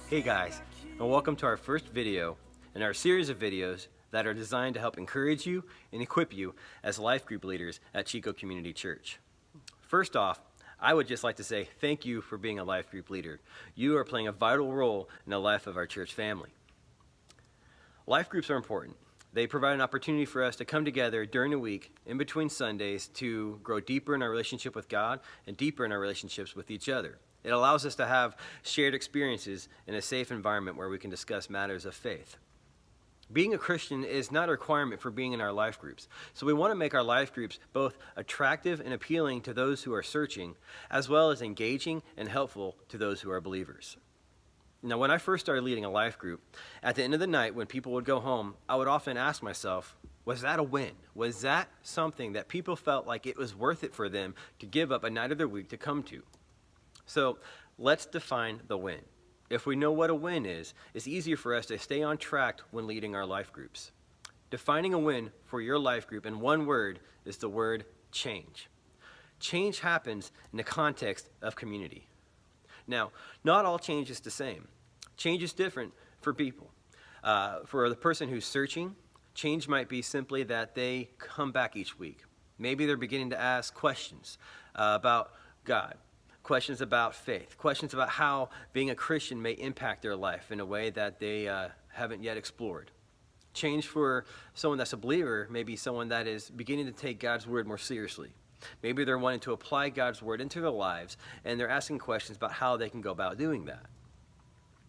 Hey guys, and welcome to our first video in our series of videos that are designed to help encourage you and equip you as life group leaders at Chico Community Church. First off, I would just like to say thank you for being a life group leader. You are playing a vital role in the life of our church family. Life groups are important. They provide an opportunity for us to come together during the week, in between Sundays, to grow deeper in our relationship with God and deeper in our relationships with each other. It allows us to have shared experiences in a safe environment where we can discuss matters of faith. Being a Christian is not a requirement for being in our life groups, so we want to make our life groups both attractive and appealing to those who are searching, as well as engaging and helpful to those who are believers. Now, when I first started leading a life group, at the end of the night when people would go home, I would often ask myself, was that a win? Was that something that people felt like it was worth it for them to give up a night of their week to come to? So let's define the win. If we know what a win is, it's easier for us to stay on track when leading our life groups. Defining a win for your life group in one word is the word change. Change happens in the context of community. Now, not all change is the same. Change is different for people. For the person who's searching, change might be simply that they come back each week. Maybe they're beginning to ask questions about God, questions about faith, questions about how being a Christian may impact their life in a way that they haven't yet explored. Change for someone that's a believer may be someone that is beginning to take God's word more seriously. Maybe they're wanting to apply God's word into their lives, and they're asking questions about how they can go about doing that.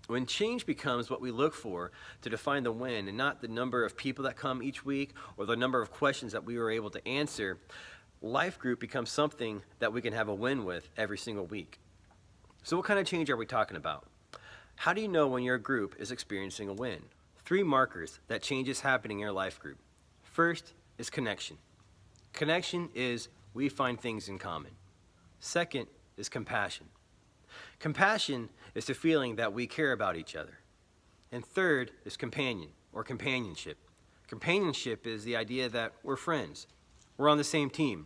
When change becomes what we look for to define the win, and not the number of people that come each week or the number of questions that we were able to answer, life group becomes something that we can have a win with every single week. So what kind of change are we talking about? How do you know when your group is experiencing a win? 3 markers that change is happening in your life group. First is connection. Connection is we find things in common. Second is compassion. Compassion is the feeling that we care about each other. And third is companion or companionship. Companionship is the idea that we're friends. We're on the same team.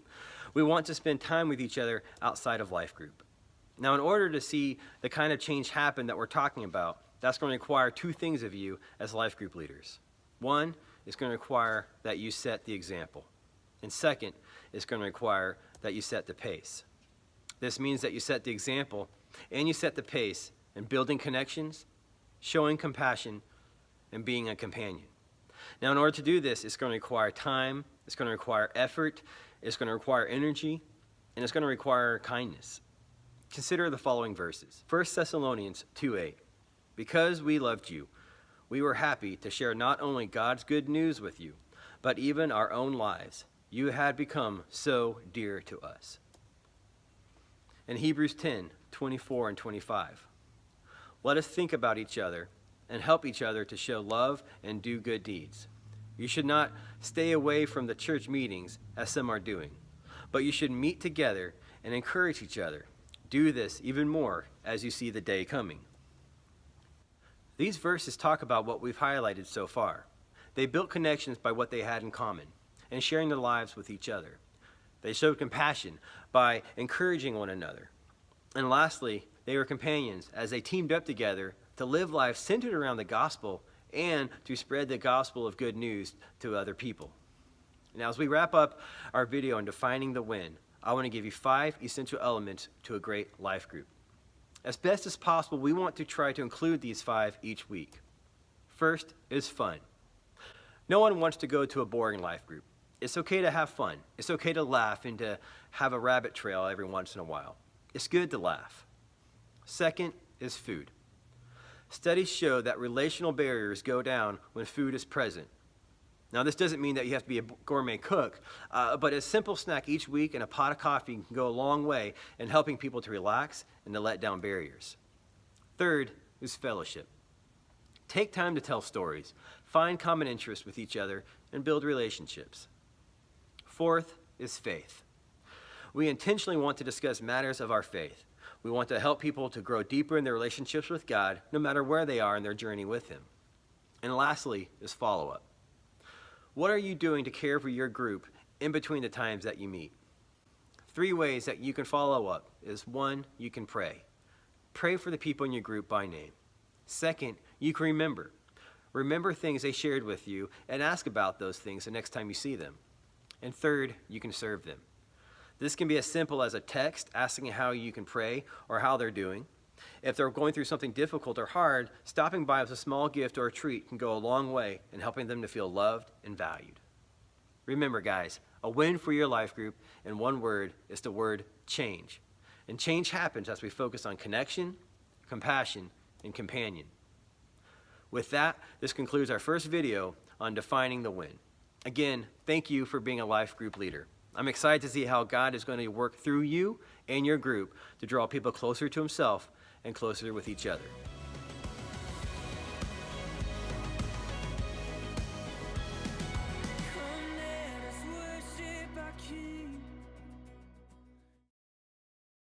We want to spend time with each other outside of life group. Now, in order to see the kind of change happen that we're talking about, that's going to require 2 things of you as life group leaders. One is going to require that you set the example. And second, it's going to require that you set the pace. This means that you set the example and you set the pace in building connections, showing compassion, and being a companion. Now, in order to do this, it's going to require time, it's going to require effort, it's going to require energy, and it's going to require kindness. Consider the following verses. 1 Thessalonians 2:8. Because we loved you, we were happy to share not only God's good news with you, but even our own lives. You had become so dear to us. In Hebrews 10:24 and 25. Let us think about each other and help each other to show love and do good deeds. You should not stay away from the church meetings as some are doing, but you should meet together and encourage each other. Do this even more as you see the day coming. These verses talk about what we've highlighted so far. They built connections by what they had in common and sharing their lives with each other. They showed compassion by encouraging one another. And lastly, they were companions as they teamed up together to live lives centered around the gospel and to spread the gospel of good news to other people. Now, as we wrap up our video on defining the win, I want to give you 5 essential elements to a great life group. As best as possible, we want to try to include these 5 each week. First is fun. No one wants to go to a boring life group. It's okay to have fun. It's okay to laugh and to have a rabbit trail every once in a while. It's good to laugh. Second is food. Studies show that relational barriers go down when food is present. Now, this doesn't mean that you have to be a gourmet cook, but a simple snack each week and a pot of coffee can go a long way in helping people to relax and to let down barriers. Third is fellowship. Take time to tell stories, find common interests with each other, and build relationships. Fourth is faith. We intentionally want to discuss matters of our faith. We want to help people to grow deeper in their relationships with God, no matter where they are in their journey with Him. And lastly is follow-up. What are you doing to care for your group in between the times that you meet? 3 ways that you can follow up is 1, you can pray. Pray for the people in your group by name. Second, you can remember. Remember things they shared with you and ask about those things the next time you see them. And third, you can serve them. This can be as simple as a text asking how you can pray or how they're doing. If they're going through something difficult or hard, stopping by with a small gift or a treat can go a long way in helping them to feel loved and valued. Remember, guys, a win for your life group in one word is the word change. And change happens as we focus on connection, compassion, and companion. With that, this concludes our first video on defining the win. Again, thank you for being a life group leader. I'm excited to see how God is going to work through you and your group to draw people closer to himself and closer with each other.